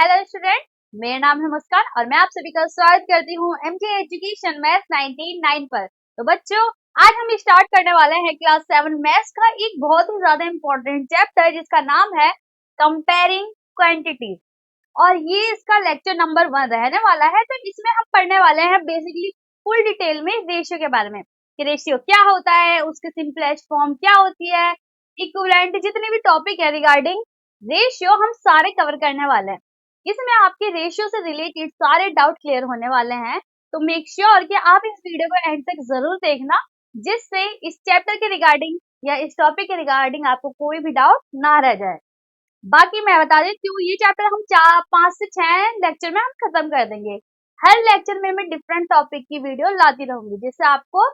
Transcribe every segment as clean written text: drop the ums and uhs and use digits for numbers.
Hello student, मेरा नाम है मुस्कान और मैं आप सभी का स्वागत करती हूँ एमके एजुकेशन मैथ्स 99 पर। तो बच्चों, आज हम स्टार्ट करने वाले हैं क्लास 7 मैथ्स का एक बहुत ही ज्यादा इंपॉर्टेंट चैप्टर जिसका नाम है कंपेयरिंग क्वांटिटीज। और ये इसका लेक्चर नंबर 1 रहने वाला है। तो इसमें हम पढ़ने वाले हैं बेसिकली फुल डिटेल में रेशियो के बारे में कि रेशियो क्या होता है, उसके सिंपलेस्ट फॉर्म क्या होती है, इक्विवेलेंट, जितने भी टॉपिक है रिगार्डिंग रेशियो हम सारे कवर करने वाले हैं। इसमें आपके रेशियो से रिलेटेड सारे डाउट क्लियर होने वाले हैं। तो मेक श्योर कि आप इस वीडियो को एंड तक जरूर देखना, जिससे इस चैप्टर के रिगार्डिंग या इस टॉपिक के रिगार्डिंग आपको कोई भी डाउट ना रह जाए। बाकी मैं बता देती हूँ, ये चैप्टर हम 5 से 6 लेक्चर में हम खत्म कर देंगे। हर लेक्चर में मैं डिफरेंट टॉपिक की वीडियो लाती रहूंगी, जिससे आपको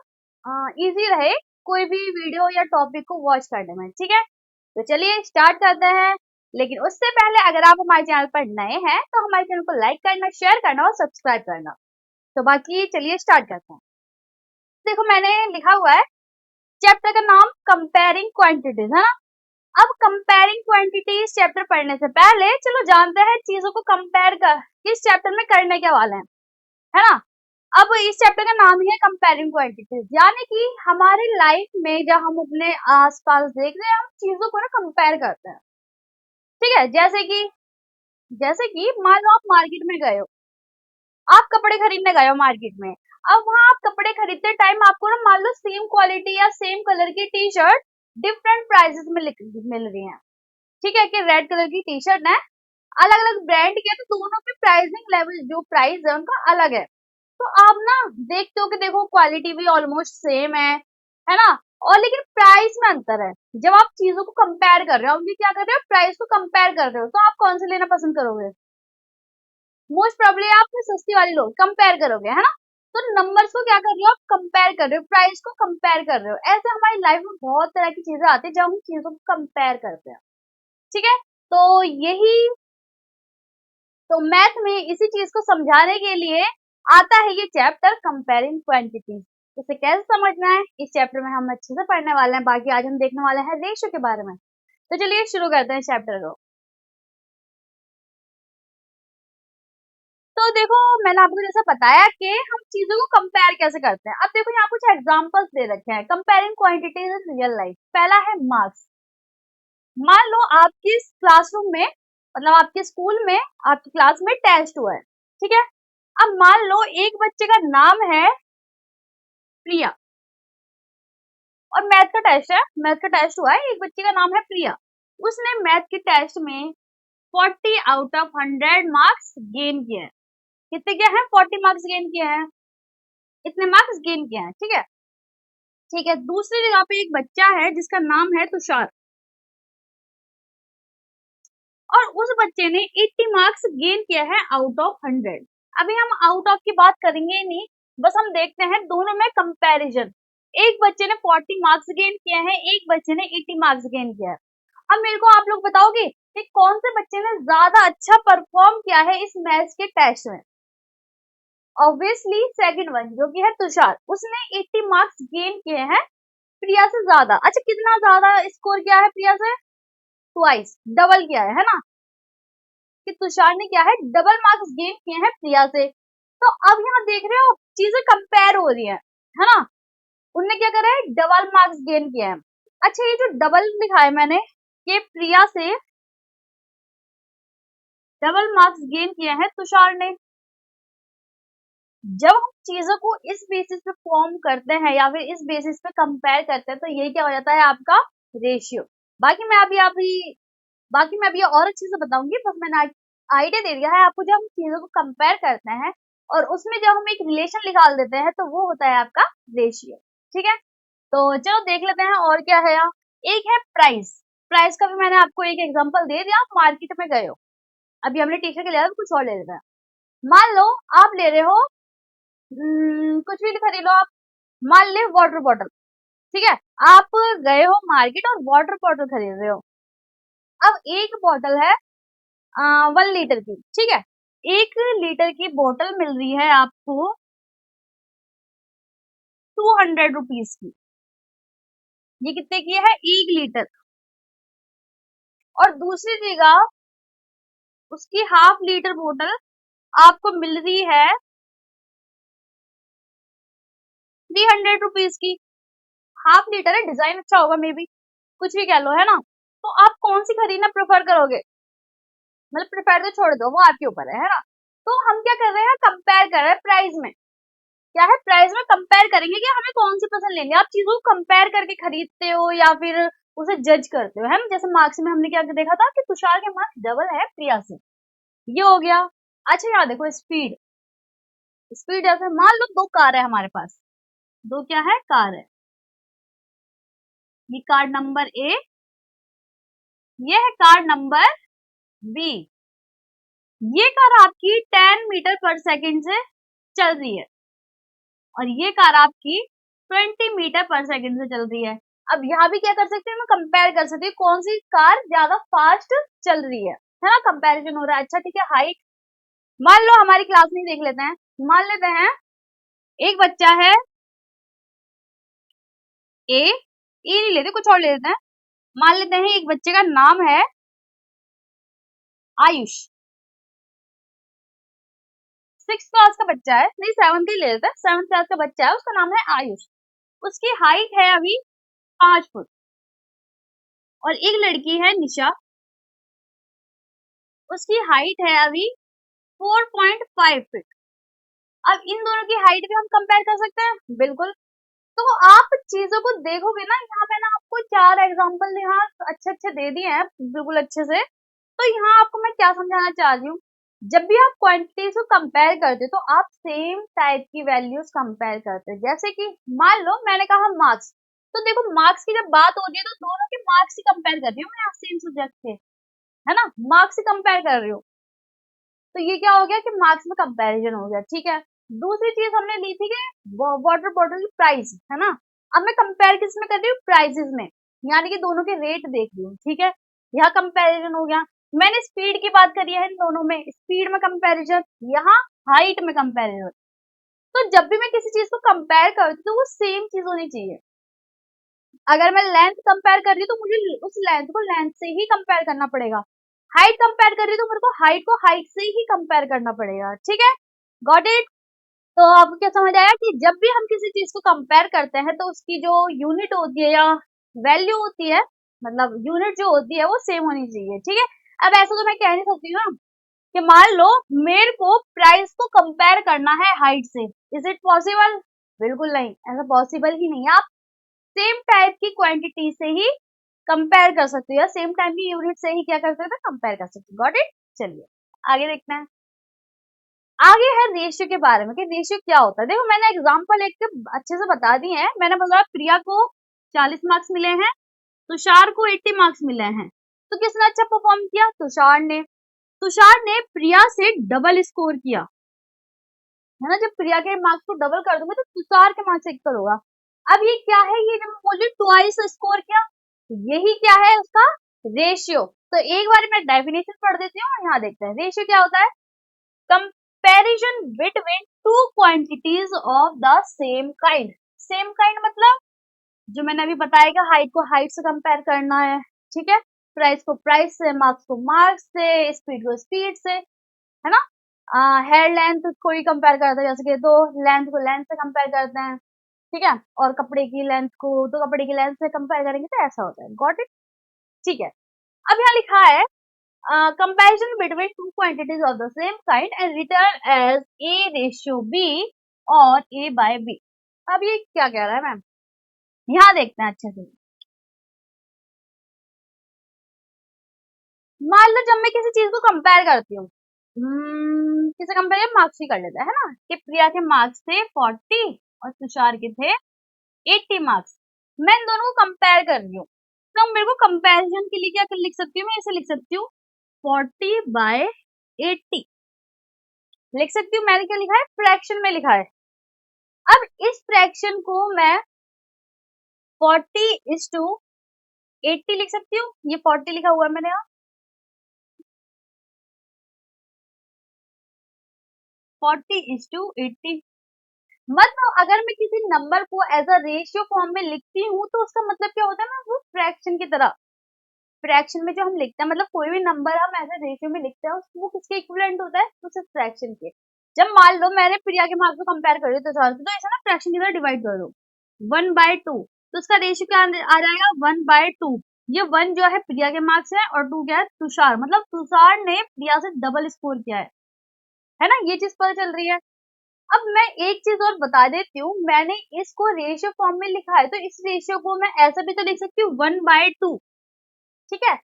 इजी रहे कोई भी वीडियो या टॉपिक को वॉच करने में। ठीक है, तो चलिए स्टार्ट करते हैं। लेकिन उससे पहले अगर आप हमारे चैनल पर नए हैं तो हमारे चैनल को लाइक करना, शेयर करना और सब्सक्राइब करना। तो बाकी चलिए स्टार्ट करते हैं। देखो, मैंने लिखा हुआ है चैप्टर का नाम कंपेयरिंग क्वांटिटीज, है ना। अब कंपेयरिंग क्वांटिटीज चैप्टर पढ़ने से पहले चलो जानते हैं चीजों को कंपेयर कर इस चैप्टर में करने के वाले हैं, है ना। अब इस चैप्टर का नाम ही है कंपेयरिंग क्वांटिटीज, यानी कि हमारी लाइफ में जब हम अपने आसपास देख रहे हैं हम चीजों को ना कंपेयर करते हैं। ठीक है, जैसे कि मान लो आप मार्केट में गए हो, आप कपड़े खरीदने गए हो मार्केट में। अब वहां आप कपड़े खरीदते टाइम आपको ना मान लो सेम क्वालिटी या सेम कलर की टी शर्ट डिफरेंट प्राइसेस में मिल रही है। ठीक है, कि रेड कलर की टी शर्ट है, अलग अलग ब्रांड के, तो दोनों के प्राइसिंग लेवल जो प्राइस है उनका अलग है। तो आप ना देखते हो कि देखो क्वालिटी भी ऑलमोस्ट सेम है ना, और लेकिन प्राइस में अंतर है। जब आप चीजों को कंपेयर कर रहे हो, उनकी क्या कर रहे हो, प्राइस को कंपेयर कर रहे हो, तो आप कौन से लेना पसंद करोगे? मोस्ट प्रोबेबली आप सस्ती वाली लो, कंपेयर करोगे, है ना। तो नंबर्स को क्या कर रहे हो, आप कंपेयर कर रहे हो, प्राइस को कंपेयर कर रहे हो। ऐसे हमारी लाइफ में बहुत तरह की चीजें आती है जब हम चीजों को कंपेयर करते हैं। ठीक है, तो यही तो मैथ में इसी चीज को समझाने के लिए आता है ये चैप्टर कंपेयरिंग क्वांटिटीज। इसे कैसे समझना है इस चैप्टर में हम अच्छे से पढ़ने वाले हैं। बाकी आज हम देखने वाले हैं रेशियो के बारे में। तो चलिए शुरू करते हैं चैप्टर को। तो देखो, मैंने आपको जैसा बताया कि हम चीजों को कंपेयर कैसे करते हैं। अब देखो, यहाँ कुछ एग्जांपल्स दे रखे हैं comparing quantities in real life. पहला है मार्क्स। मान लो आपकी क्लासरूम में, मतलब आपके स्कूल में, आपकी क्लास में टेस्ट हुआ है। ठीक है, अब मान लो एक बच्चे का नाम है प्रिया और मैथ का टेस्ट हुआ है, एक बच्चे का नाम है प्रिया। उसने मैथ के टेस्ट में 40 आउट ऑफ 100 मार्क्स गेन किए हैं। कितने किए हैं? 40 मार्क्स गेन किए हैं, इतने मार्क्स गेन किए हैं। ठीक है, ठीक है। दूसरी जगह पे एक बच्चा है जिसका नाम है तुषार, और उस बच्चे ने 80 मार्क्स गेन किया है आउट ऑफ 100। अभी हम आउट ऑफ की बात करेंगे ही नहीं, बस हम देखते हैं दोनों में कंपैरिजन। एक बच्चे ने 40 मार्क्स गेन किया है, एक बच्चे ने 80 मार्क्स गेन किया है। अब मेरे को आप लोग बताओगे कि कौन से बच्चे ने ज्यादा अच्छा परफॉर्म किया है इस मैथ्स के टेस्ट में? ऑब्वियसली सेकंड वन, जो कि है तुषार। उसने 80 मार्क्स गेन किए हैं प्रिया से ज्यादा। अच्छा, कितना ज्यादा स्कोर किया है प्रिया से? ट्वाइस, डबल किया है ना। कि तुषार ने क्या है, डबल मार्क्स गेन किए हैं प्रिया से। तो अब यहाँ देख रहे हो चीजें कंपेयर हो रही है ना। उनने क्या करा है, डबल मार्क्स गेन किए हैं। अच्छा, ये जो डबल लिखा है मैंने, ये प्रिया से डबल मार्क्स गेन किए हैं तुषार ने। जब हम चीजों को इस बेसिस पे फॉर्म करते हैं या फिर इस बेसिस पे कंपेयर करते हैं, तो यही क्या हो जाता है, आपका रेशियो। बाकी मैं अभी और अच्छे से बताऊंगी, बस मैंने आइडिया दे दिया है आपको। जब हम चीजों को कंपेयर करते हैं और उसमें जब हम एक रिलेशन निकाल देते हैं, तो वो होता है आपका रेशियो। ठीक है, तो चलो देख लेते हैं और क्या है यहाँ। एक है प्राइस। प्राइस का भी मैंने आपको एक एग्जांपल दे दिया। आप मार्केट में गए हो, अभी हमने टी शर्ट के लिया, कुछ और ले लेते हैं। मान लो आप ले रहे हो कुछ भी खरीद लो आप, मान ले वाटर बॉटल। ठीक है, आप गए हो मार्केट और वाटर बॉटल खरीद रहे हो। अब एक बॉटल है 1 लीटर की। ठीक है, 1 लीटर की बोतल मिल रही है आपको 200 रुपीज की। ये कितने की है? 1 लीटर। और दूसरी जगह उसकी हाफ लीटर बोतल आपको मिल रही है 300 रुपीज की। हाफ लीटर है, डिजाइन अच्छा होगा मे बी, कुछ भी कह लो, है ना। तो आप कौन सी खरीदना प्रेफर करोगे? मतलब प्रेफर तो छोड़ दो, वो आपके ऊपर है ना। तो हम क्या कर रहे हैं, कंपेयर कर रहे हैं प्राइस में। क्या है, प्राइस में कंपेयर करेंगे कि हमें कौन सी पसंद लेनी है। आप चीजों को कंपेयर करके खरीदते हो या फिर उसे जज करते हो, है ना। जैसे मार्क्स में हमने क्या देखा था कि तुषार के मार्क्स डबल है प्रिया से, ये हो गया। अच्छा यहाँ देखो, स्पीड। स्पीड जैसे मान लो दो कार है हमारे पास, दो क्या है, कार है। ये कार नंबर ए, ये है कार नंबर बी। ये कार आपकी 10 मीटर पर सेकंड से चल रही है और ये कार आपकी 20 मीटर पर सेकंड से चल रही है। अब यहाँ भी क्या कर सकते हैं, मैं कंपेयर कर सकती हूँ कौन सी कार ज्यादा फास्ट चल रही है ना। कंपैरिजन हो रहा है। अच्छा ठीक है, हाइट। मान लो हमारी क्लास में देख लेते हैं, मान लेते हैं एक बच्चा है ए, ए नहीं लेते, कुछ और ले लेते हैं। मान लेते हैं एक बच्चे का नाम है आयुष, 6th क्लास का बच्चा है, नहीं 7th ही ले लेते हैं, 7th क्लास का बच्चा है, उसका नाम है आयुष। उसकी हाइट है अभी 5 फुट। और एक लड़की है निशा, उसकी हाइट है अभी 4.5 फीट। अब इन दोनों की हाइट भी हम कंपेयर कर सकते हैं, बिल्कुल। तो आप चीजों को देखोगे ना, यहाँ पे ना आपको 4 एग्जांपल यहाँ अच्छे अच्छे दे दिए हैं, बिल्कुल अच्छे से। तो यहाँ आपको मैं क्या समझाना चाह रही हूँ, जब भी आप क्वांटिटीज को कंपेयर करते हो तो आप सेम टाइप की वैल्यूज कंपेयर करते हो। जैसे कि मान लो मैंने कहा मार्क्स, तो देखो मार्क्स की जब बात होती है तो दोनों के मार्क्स ही कंपेयर कर रही हूँ मैं, सेम सब्जेक्ट थे, है ना, मार्क्स ही कंपेयर कर रही हूँ। तो ये क्या हो गया कि मार्क्स में कंपैरिजन हो गया, ठीक है। दूसरी चीज हमने ली थी कि वाटर बॉटल की प्राइस, है ना। अब मैं कंपेयर किस में कर रही हूँ, प्राइसेस में, यानी कि दोनों के रेट देख रही हूँ, ठीक है। यहाँ कंपैरिजन हो गया। मैंने स्पीड की बात करी है इन दोनों में, स्पीड में कंपैरिजन, यहाँ हाइट में कंपैरिजन। तो जब भी मैं किसी चीज को कंपेयर करती हूँ तो वो सेम चीज होनी चाहिए। अगर मैं लेंथ कंपेयर कर रही हूँ तो मुझे उस लेंथ को लेंथ से ही कंपेयर करना पड़ेगा। हाइट कंपेयर कर रही हूँ तो मेरे को हाइट से ही कंपेयर करना पड़ेगा, ठीक है। Got it. तो आपको क्या समझ आया कि जब भी हम किसी चीज को कंपेयर करते हैं तो उसकी जो यूनिट होती है या वैल्यू होती है, मतलब यूनिट जो होती है वो सेम होनी चाहिए, ठीक है। अब ऐसा तो मैं कह नहीं सकती हूँ ना कि मान लो मेरे को प्राइस को कंपेयर करना है हाइट से, इज इट पॉसिबल? बिल्कुल नहीं, ऐसा पॉसिबल ही नहीं है। आप सेम टाइप की क्वांटिटी से ही कंपेयर कर सकते हो या सेम टाइप की यूनिट से ही क्या कर सकते हो, कंपेयर कर सकते हो। Got it. चलिए आगे देखते हैं। आगे है रेशियो के बारे में कि रेशियो क्या होता है। देखो मैंने एग्जांपल एक अच्छे से बता दिए हैं। मैंने बोला प्रिया को 40 मार्क्स मिले हैं, तुषार को 80 मार्क्स मिले हैं। तो किसने अच्छा परफॉर्म किया? तुषार ने। तुषार ने प्रिया से डबल स्कोर किया, है ना। जब प्रिया के मार्क्स को डबल कर दूंगा तो तुषार के मार्क्स इक्वल होगा। अब ये क्या है, ये जब बोल रही ट्वाइस स्कोर किया, यही क्या है उसका रेशियो। तो एक बार मैं डेफिनेशन पढ़ देती हूँ और यहाँ देखते हैं रेशियो क्या होता है। Comparison between two quantities of the same kind. Same kind मतलब जो मैंने अभी बताया कि हाइट को हाइट से कंपेयर करना है, ठीक है। प्राइस को प्राइस से, मार्क्स को मार्क्स से, स्पीड को स्पीड से, है ना। हेयर लेंथ को ही कंपेयर करते हैं, जैसे कि तो लेंथ को लेंथ से कंपेयर करते हैं, ठीक है। और कपड़े की लेंथ को तो कपड़े की लेंथ से कंपेयर करेंगे, तो ऐसा होता है। गॉट इट, ठीक है। अब यहाँ लिखा है comparison between two quantities of the same kind and written as A ratio B और A by B। अब ये क्या कह रहा है मैम, यहाँ देखते हैं अच्छे से। मान लो जब मैं किसी चीज को कंपेयर करती हूँ, किसे कंपेयर, मार्क्स ही कर लेते हैं, है ना, कि प्रिया के मार्क्स थे 40 और तुषार के थे 80 मार्क्स। मैं इन दोनों को कंपेयर कर रही हूँ, तो मेरे को कंपैरिजन के लिए क्या लिख सकती हूँ, मैं इसे लिख सकती हूँ 40/80 लिख सकती हूँ। मैंने क्या लिखा है, फ्रैक्शन में लिखा है। अब इस फ्रैक्शन को मैं 40:80 लिख सकती हूँ। ये 40 लिखा हुआ है मैंने यहाँ, 40:80। मतलब अगर मैं किसी नंबर को एज अ रेशियो फॉर्म में लिखती हूँ तो उसका मतलब क्या होता है ना, वो फ्रैक्शन की तरह। फ्रैक्शन में जो हम लिखते हैं, मतलब कोई भी नंबर हम ऐसे रेशियो में लिखते हैं, वो किसके इक्विवेलेंट होता है, तो सिर्फ फ्रैक्शन के। जब मान लो मैंने प्रिया के मार्क्स को कंपेयर कर दिया तो ऐसा ना फ्रैक्शन की तरह डिवाइड कर दो 1/2, तो उसका रेशियो क्या आ जाएगा 1/2। ये 1 जो है प्रिया के मार्क्स है और 2 क्या है तुषार, मतलब तुषार ने प्रिया से डबल स्कोर किया है ना, ये चीज पता चल रही है। अब मैं एक चीज और बता देती हूँ, मैंने इसको रेशियो फॉर्म में लिखा है, तो इस रेशियो को मैं ऐसा भी तो लिख सकती हूँ 1/2, ठीक है।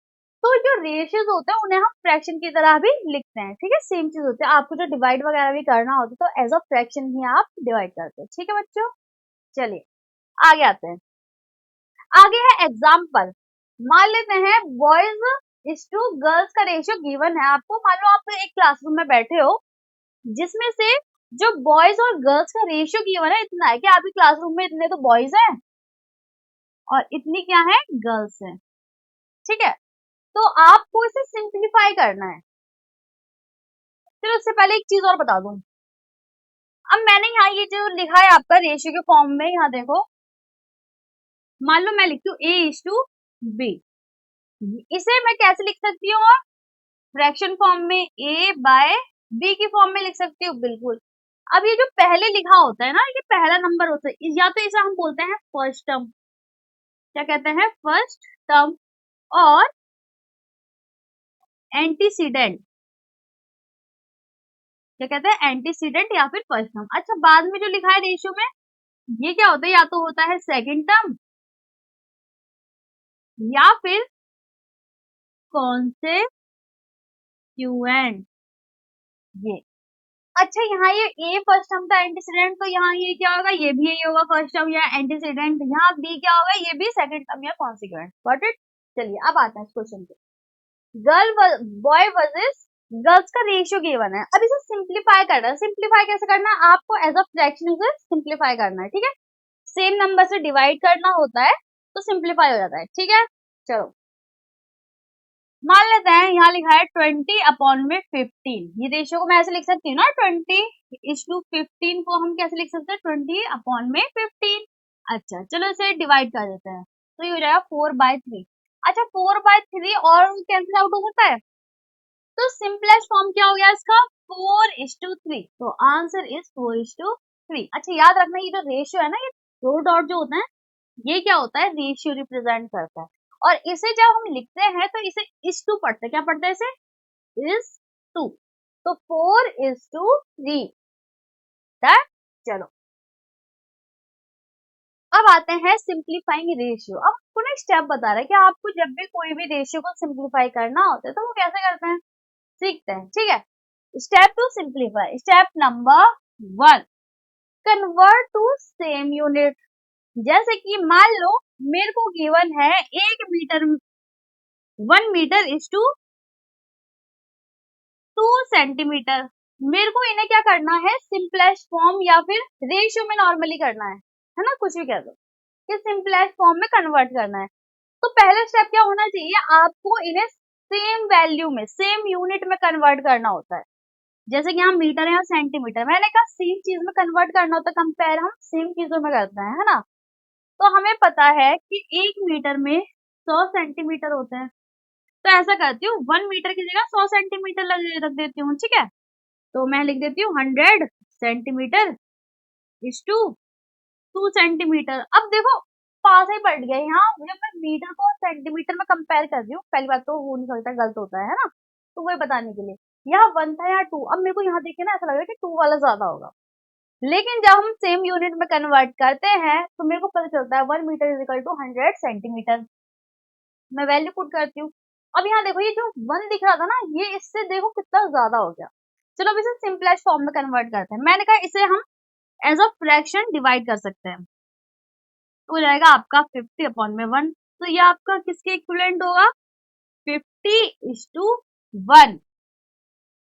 तो जो रेशियोज होते हैं उन्हें हम फ्रैक्शन की तरह भी लिखते हैं, ठीक है, सेम चीज होती है। आपको जो डिवाइड वगैरह भी करना होता है तो एज अ फ्रैक्शन ही आप डिवाइड करते हैं, ठीक है बच्चों। चलिए आगे आते हैं। आगे है एग्जाम्पल। मान लेते हैं बॉयज इज टू गर्ल्स का रेशियो गिवन है आपको। मान लो आप एक क्लासरूम में बैठे हो जिसमें से जो बॉयज और गर्ल्स का रेशियो गिवन है इतना है कि आपकी क्लासरूम में इतने तो बॉयज हैं और इतनी क्या है गर्ल्स हैं, ठीक है। तो आपको इसे सिंप्लीफाई करना है। चलो उससे पहले एक चीज और बता दूं। अब मैंने यहाँ ये जो लिखा है आपका रेशियो के फॉर्म में, यहाँ देखो, मान लो मैं लिखती हूँ a इज टू b, इसे मैं कैसे लिख सकती हूँ, फ्रैक्शन फॉर्म में a बाय b की फॉर्म में लिख सकती हूँ, बिल्कुल। अब ये जो पहले लिखा होता है ना, ये पहला नंबर होता है, या तो इसे हम बोलते हैं फर्स्ट टर्म, क्या कहते हैं फर्स्ट टर्म, और एंटीसीडेंट, क्या कहते हैं एंटीसीडेंट या फिर फर्स्ट टर्म। अच्छा, बाद में जो लिखा है रेशियो में, ये क्या होता है, या तो होता है सेकंड टर्म या फिर कॉन्सेक्यूएंट, ये। अच्छा, यहाँ ये ए फर्स्ट टर्म था एंटीसीडेंट, तो यहाँ ये क्या होगा, ये भी यही होगा फर्स्ट टर्म या एंटीसीडेंट। यहाँ बी क्या होगा, ये भी सेकंड टर्म या कॉन्सिक्वेंट। Got it. चलिए अब आते हैं इस क्वेश्चन पे। बॉय वर्सेस गर्ल्स का रेशियो गिवन है। अब इसे सिंप्लीफाई करना है। सिंप्लीफाई कैसे करना है, आपको एज अ फ्रैक्शन इसे सिंप्लीफाई करना है, ठीक है। सेम नंबर से डिवाइड करना होता है तो सिंप्लीफाई हो जाता है, ठीक है। चलो मान लेते हैं यहाँ लिखा है 20/15। ये रेशियो को मैं ऐसे लिख सकती हूँ ना, 20:15 को हम कैसे लिख सकते हैं, 20/15। अच्छा चलो इसे डिवाइड कर देते हैं, तो ये हो जाएगा 4/3। अच्छा 4/3 और कैंसिल आउट हो सकता है, तो सिंपलेस्ट फॉर्म क्या हो गया इसका, 4:3। तो आंसर इज 4:3। अच्छा याद रखना, ये जो रेशियो है ना, ये दो डॉट जो होता है, ये क्या होता है, रेशियो रिप्रेजेंट करता है। और इसे जब हम लिखते हैं तो इसे इस टू पढ़ते हैं, क्या पढ़ते हैं इसे, इस टू। तो 4:3। चलो अब आते हैं सिंप्लीफाइंग रेशियो। अब आपको ना स्टेप बता रहा है कि आपको जब भी कोई भी रेशियो को सिंप्लीफाई करना होता है तो वो कैसे करते हैं, सीखते हैं, ठीक है। Step to simplify. Step number 1, convert to same unit. जैसे कि मान लो मेरे को गिवन है 1 metre, 1 metre is to 2 centimetre. मेरे को इन्हें क्या करना है, सिंपलेस्ट फॉर्म या फिर रेशियो में नॉर्मली करना है ना, कुछ भी कह दो, कि सिंपलेस्ट फॉर्म में कन्वर्ट करना है। तो पहला स्टेप क्या होना चाहिए, आपको इन्हें सेम वैल्यू में, सेम यूनिट में कन्वर्ट करना होता है। जैसे कि यहाँ मीटर है और सेंटीमीटर, मैंने कहा सेम चीज में कन्वर्ट करना होता है, कंपेयर हम सेम चीजों में करते हैं, है ना। तो हमें पता है कि 1 मीटर में 100 सेंटीमीटर होते हैं, तो ऐसा करती हूँ 1 मीटर की जगह 100 सेंटीमीटर रख देती हूँ, ठीक है। तो मैं लिख देती हूँ 100 सेंटीमीटर इज टू 2 सेंटीमीटर। अब देखो पास ही पड़ गया, यहाँ जब मैं मीटर को सेंटीमीटर में कंपेयर कर रही हूँ, पहली बात तो हो नहीं सकता, गलत होता है ना, तो वही बताने के लिए यहाँ 1 था यहाँ 2। अब मेरे को यहाँ देख के ना ऐसा लग रहा है कि 2 वाला ज्यादा होगा, लेकिन जब हम सेम यूनिट में कन्वर्ट करते हैं तो मेरे को पता चलता है 1 metre is equal to 100 centimetre. मैं वैल्यू पुट करती हूँ। अब यहाँ देखो ये जो 1 दिख रहा था ना, ये इससे देखो कितना ज्यादा हो गया। चलो अब इसे सिंपलेस्ट फॉर्म में कन्वर्ट करते हैं। मैंने कहा इसे हम एज अ फ्रैक्शन डिवाइड कर सकते हैं, तो हो जाएगा आपका 50/1। तो ये आपका किसके इक्विवेलेंट होगा, 50:1,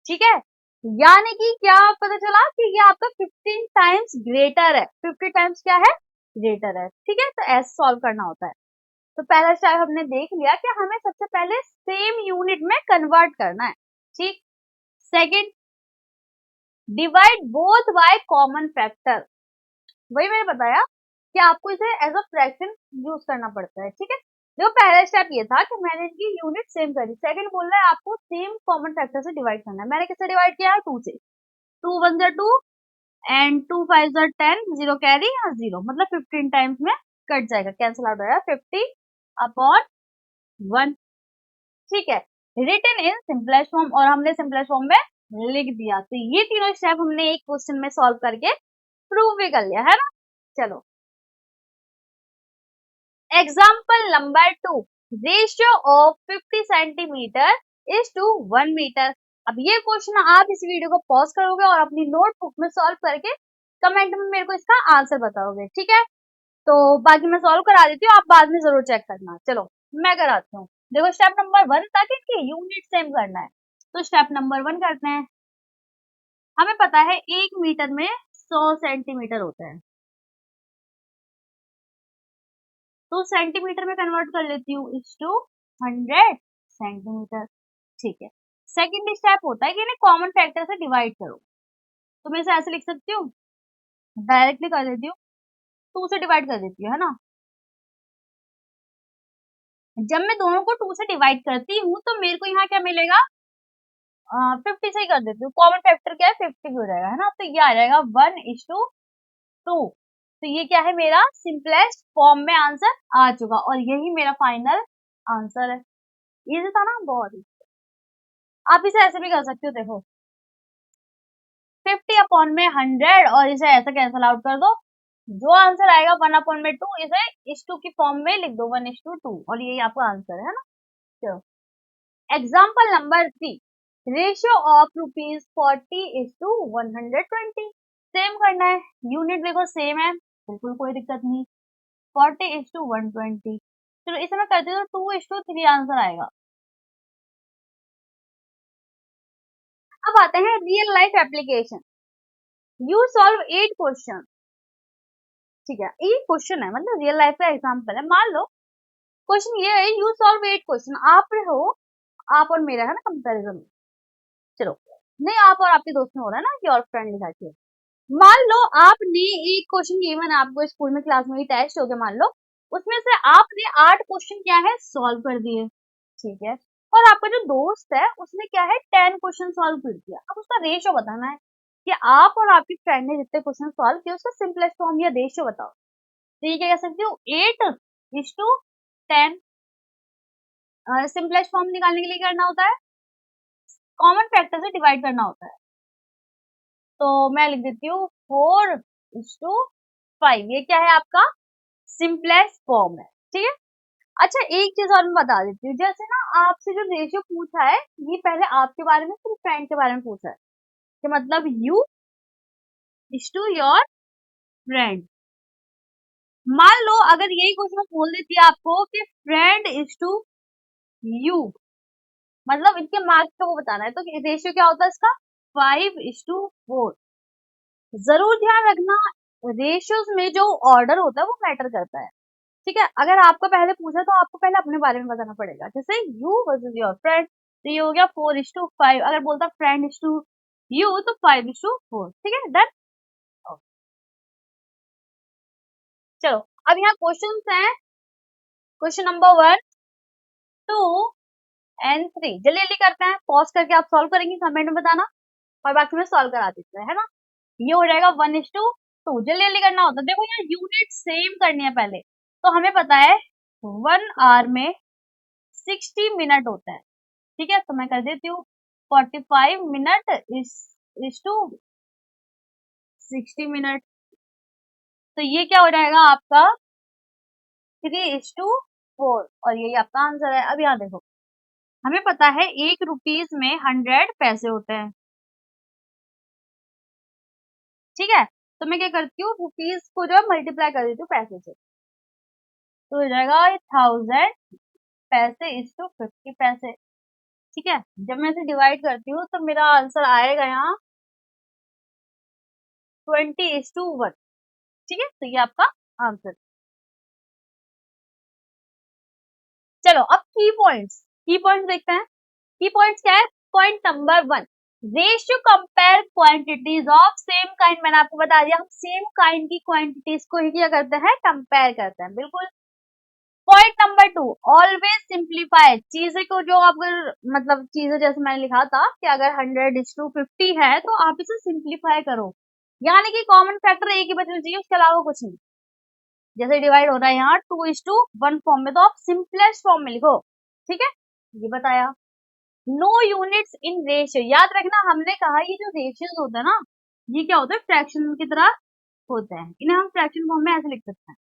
ठीक है। यानी कि क्या पता चला कि ये आपका 15 टाइम्स ग्रेटर है, 50 टाइम्स क्या है, ग्रेटर है, ठीक है। तो ऐसे सॉल्व करना होता है। तो पहला स्टेप हमने देख लिया कि हमें सबसे पहले सेम यूनिट में कन्वर्ट करना है, ठीक। Second, divide both by common factor. वही मैंने बताया कि आपको इसे एज अ फ्रैक्शन यूज करना पड़ता है, ठीक है। देखो पहला स्टेप ये था कि मैंने इनकी यूनिट सेम करी। सेकंड बोल रहा है आपको सेम कॉमन फैक्टर से डिवाइड करना है। मैंने किससे डिवाइड किया है? 2 से। 2 1 जा 2 एंड 2 5 जा 10, 0 कैरी और 0 मतलब 15 टाइम्स में कट जाएगा, कैंसिल आउट हो जाएगा 50 अपॉन 1। ठीक है, रिटन इन सिंपलेस्ट फॉर्म, और हमने सिंपलेस्ट फॉर्म में लिख दिया। तो ये तीनों स्टेप हमने एक क्वेश्चन में सॉल्व करके प्रूव भी कर लिया है ना। चलो example number 2, ratio of 50 centimetre is to 1 metre. अब ये क्वेश्चन आप इस वीडियो को पॉज करोगे और अपनी नोटबुक में सॉल्व करके कमेंट में मेरे को इसका आंसर बताओगे। ठीक है, तो बाकी मैं सॉल्व करा देती हूँ, आप बाद में जरूर चेक करना। चलो मैं कराती हूँ। देखो स्टेप नंबर 1 तक इनकी यूनिट सेम करना है, तो स्टेप नंबर 1 करते हैं। हमें पता है 1 मीटर में 100 सेंटीमीटर होता है, तो सेंटीमीटर में कन्वर्ट कर लेती हूँ इस टू 100 सेंटीमीटर। ठीक है, सेकंड स्टेप होता है कि इन्हें कॉमन फैक्टर से डिवाइड करो, तो मैं इसे ऐसे लिख सकती हूँ, डायरेक्टली कर देती हूँ, 2 से डिवाइड कर देती हूँ, है ना। जब मैं दोनों को 2 से डिवाइड करती हूँ तो मेरे को यहाँ क्या मिलेगा, 50 से ही कर देती हूँ। कॉमन फैक्टर क्या है, 50 हो जाएगा, है ना। तो ये आ जाएगा 1:2। तो ये क्या है, मेरा सिंपलेस्ट फॉर्म में आंसर आ चुका, और यही मेरा फाइनल आंसर है। ये था ना बहुत ही। आप इसे ऐसे भी कर सकते हो, देखो 50 अपॉन में 100 और इसे ऐसे कैंसिल आउट कर दो, जो आंसर आएगा 1 अपॉन में 2, इसे इस 2 की फॉर्म में लिख दो 1:2, और यही आपका आंसर है ना। चलो example number 3, ratio of ₹40:120। Same करना है, यूनिट देखो सेम है, बिल्कुल कोई दिक्कत नहीं। 40:120, चलो इसे मैं करती हूँ 2:3 आंसर आएगा। अब आते हैं real life application. You solve 8 question. ठीक है, ये क्वेश्चन है मतलब रियल लाइफ का एग्जाम्पल है। मान लो क्वेश्चन ये है, यू सॉल्व 8 क्वेश्चन। आप हो, आप और मेरा है ना कंपैरिजन। चलो नहीं, आप और आपके दोस्त में हो रहा है ना कि और फ्रेंड लिखा के। मान लो आपने एक क्वेश्चन गिवन है आपको स्कूल में, क्लास में टेस्ट हो गया मान लो, उसमें से आपने 8 क्वेश्चन क्या है सॉल्व कर दिए। ठीक है, और आपका जो दोस्त है उसने क्या है 10 क्वेश्चन सॉल्व कर दिया। अब उसका रेशियो बताना है कि आप और आपकी फ्रेंड ने जितने क्वेश्चन सॉल्व किए उसका सिंपलेस्ट फॉर्म या रेशियो बताओ। तो ये क्या कह सकती हूँ, 8:10। सिंपलेस्ट फॉर्म निकालने के लिए करना होता है, कॉमन फैक्टर से डिवाइड करना होता है। तो मैं लिख देती हूँ 4:5। ये क्या है आपका सिंपलेस्ट फॉर्म है। ठीक है, अच्छा एक चीज और मैं बता देती हूँ, जैसे ना आपसे जो रेशियो पूछा है ये पहले आपके बारे में फिर फ्रेंड के बारे में पूछा है, कि मतलब you is to your friend. मान लो अगर यही क्वेश्चन बोल देती है आपको कि फ्रेंड इज टू यू, मतलब इनके मार्क्स का वो बताना है, तो रेशियो क्या होता है इसका 5:4। जरूर ध्यान रखना, रेशियोज में जो ऑर्डर होता है वो मैटर करता है। ठीक है, अगर आपको पहले पूछा तो आपको पहले अपने बारे में बताना पड़ेगा, जैसे यू वर्सेस योर फ्रेंड, तो ये हो गया 4:5। अगर बोलता फ्रेंड इज टू यू तो 5:4। ठीक है डन। चलो अब यहाँ क्वेश्चन हैं, क्वेश्चन नंबर 1 2 एंड 3। जल्दी जल्दी करते हैं, पॉज करके आप सॉल्व करेंगे, कमेंट में बताना, और बाकी मैं सॉल्व करा देती है ना। ये हो जाएगा 1:2। जल्दी जल्दी करना होता है। देखो यहाँ यूनिट सेम करनी है पहले, तो हमें पता है 1 आवर में 60 मिनट होता है। ठीक है, तो मैं कर देती हूँ 45 मिनट इज टू 60 मिनट। तो ये क्या हो जाएगा आपका 3:4, और यही आपका आंसर है। अब यहाँ देखो, हमें पता है 1 रुपीज में 100 पैसे होते हैं। ठीक है, तो मैं क्या करती हूँ, रुपीज को जो मल्टीप्लाई कर देती हूँ पैसे से, तो हो जाएगा 1000 पैसे इज टू 50 पैसे। ठीक है, जब मैं इसे डिवाइड करती हूँ तो मेरा आंसर आएगा यहाँ 20:1। ठीक है, तो ये आपका आंसर। चलो अब की पॉइंट्स देखते हैं। की पॉइंट्स क्या है, point number 1, ratio compare quantities of same kind. मैंने आपको बता दिया हम सेम काइंड की क्वांटिटीज को ही क्या करते हैं, कंपेयर करते हैं। बिल्कुल पॉइंट नंबर 2, ऑलवेज सिंप्लीफाई। चीजें को जो अगर मतलब चीजें जैसे मैंने लिखा था कि अगर 100:50 है तो आप इसे सिंप्लीफाई करो, यानी कि कॉमन फैक्टर एक ही बचना चाहिए, उसके अलावा कुछ नहीं। जैसे डिवाइड हो रहा है यहाँ 2:1 फॉर्म में, तो आप सिंपलेस्ट फॉर्म में लिखो, ठीक है, ये बताया। नो यूनिट्स इन रेशियो, याद रखना हमने कहा ये जो रेशियोज होता है ना, ये क्या होता है, फ्रैक्शन की तरह होते हैं, इन्हें हम फ्रैक्शन फॉर्म में ऐसे लिख सकते हैं।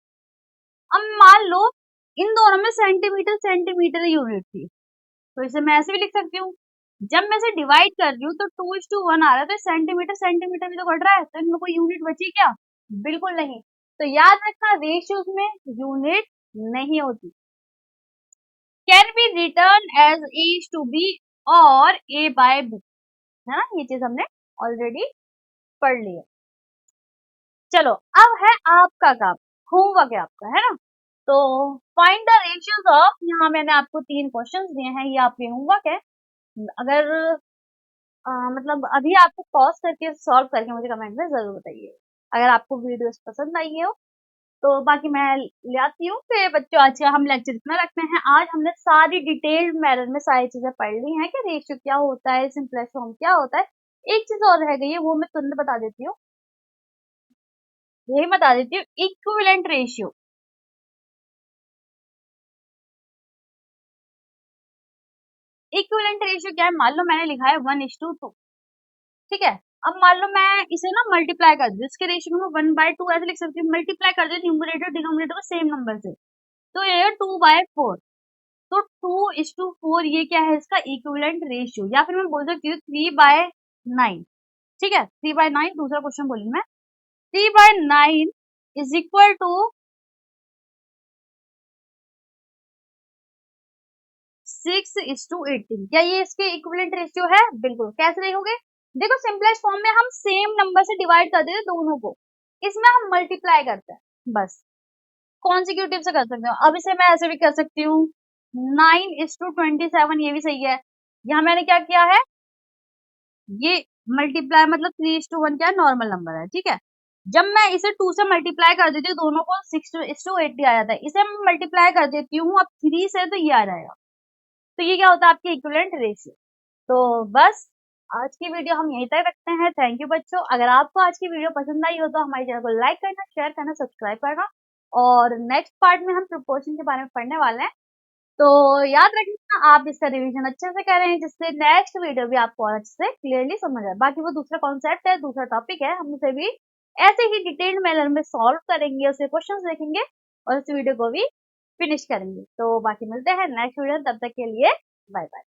अब मान लो इन दोनों में सेंटीमीटर सेंटीमीटर यूनिट थी, तो इसे मैं ऐसे भी लिख सकती हूँ। जब मैं इसे डिवाइड कर रही हूँ तो 2:1 आ रहा है, तो सेंटीमीटर सेंटीमीटर भी तो घट रहा है, तो इनमें कोई यूनिट बची क्या? बिल्कुल नहीं। तो याद रखना रेशियोज में यूनिट नहीं होती। Can be written as A to B और ए बाय बी, है ना, ये चीज हमने ऑलरेडी पढ़ ली है। चलो अब है आपका काम, होमवर्क है आपका, है ना। तो फाइंड द रेशियोज ऑफ, यहाँ मैंने आपको 3 क्वेश्चंस दिए हैं, ये आपके होमवर्क है। अगर मतलब अभी आपको पॉज करके सॉल्व करके मुझे कमेंट में जरूर बताइए अगर आपको वीडियोस पसंद आई हो। तो बाकी मैं ले आती हूँ। फिर बच्चों आज का हम लेक्चर इतना रखते हैं। आज हमने सारी डिटेल्ड मैनर में सारी चीजें पढ़ ली हैं कि रेशियो क्या होता है, सिंपलेक्स फॉर्म क्या होता है। एक चीज और रह गई है, वो मैं तुरंत बता देती हूँ, यही बता देती हूँ, इक्विवेलेंट रेशियो। इक्विवेलेंट रेशियो क्या है, मान लो मैंने लिखा है 1:2, ठीक है। अब मान लो मैं इसे ना मल्टीप्लाई कर दूं, इसके रेशियो में 1/2 ऐसे लिख सकती हूँ, मल्टीप्लाई कर दे न्यूमरेटर डिनोमिनेटर को सेम नंबर से, तो ये 2/4। तो 2:4 ये क्या है, इसका इक्विवेलेंट रेशियो। या फिर मैं बोल सकती हूँ 3/9, ठीक है, 3/9। दूसरा क्वेश्चन बोली मैं, 3/9 इज इक्वल टू 6:18। क्या ये इसके इक्विवेलेंट रेशियो है? बिल्कुल। कैसे देखोगे, देखो सिंपलेस्ट फॉर्म में हम सेम नंबर से डिवाइड कर देते दोनों को, इसमें हम मल्टीप्लाई करते हैं बस, कॉन्सिक्यूटिव से कर सकते हो। अब इसे मैं ऐसे भी कर सकती हूँ 9:27, ये भी सही है। यहाँ मैंने क्या किया है, ये मल्टीप्लाई मतलब 3:1 क्या नॉर्मल नंबर है, ठीक है। जब मैं इसे 2 से मल्टीप्लाई कर देती हूँ दोनों को, 6:80 आ जाता है। इसे मैं मल्टीप्लाई कर देती हूँ अब 3 से, तो ये आ जाएगा। तो ये क्या होता है, आपकी इक्विवेलेंट रेशियो। तो बस आज की वीडियो हम यहीं तक रखते हैं। थैंक यू बच्चों। अगर आपको आज की वीडियो पसंद आई हो तो हमारे चैनल को लाइक करना, शेयर करना, सब्सक्राइब करना। और नेक्स्ट पार्ट में हम प्रोपोर्शन के बारे में पढ़ने वाले हैं, तो याद रखना आप इसका रिवीजन अच्छे से करें, जिससे नेक्स्ट वीडियो भी आपको और अच्छे से क्लियरली समझ आए। बाकी वो दूसरा कॉन्सेप्ट है, दूसरा टॉपिक है, हम उसे भी ऐसे ही डिटेल्ड मैनर में सॉल्व करेंगे, उसे क्वेश्चंस देखेंगे और उस वीडियो को भी फिनिश करेंगे। तो बाकी मिलते हैं नेक्स्ट वीडियो, तब तक के लिए बाय बाय।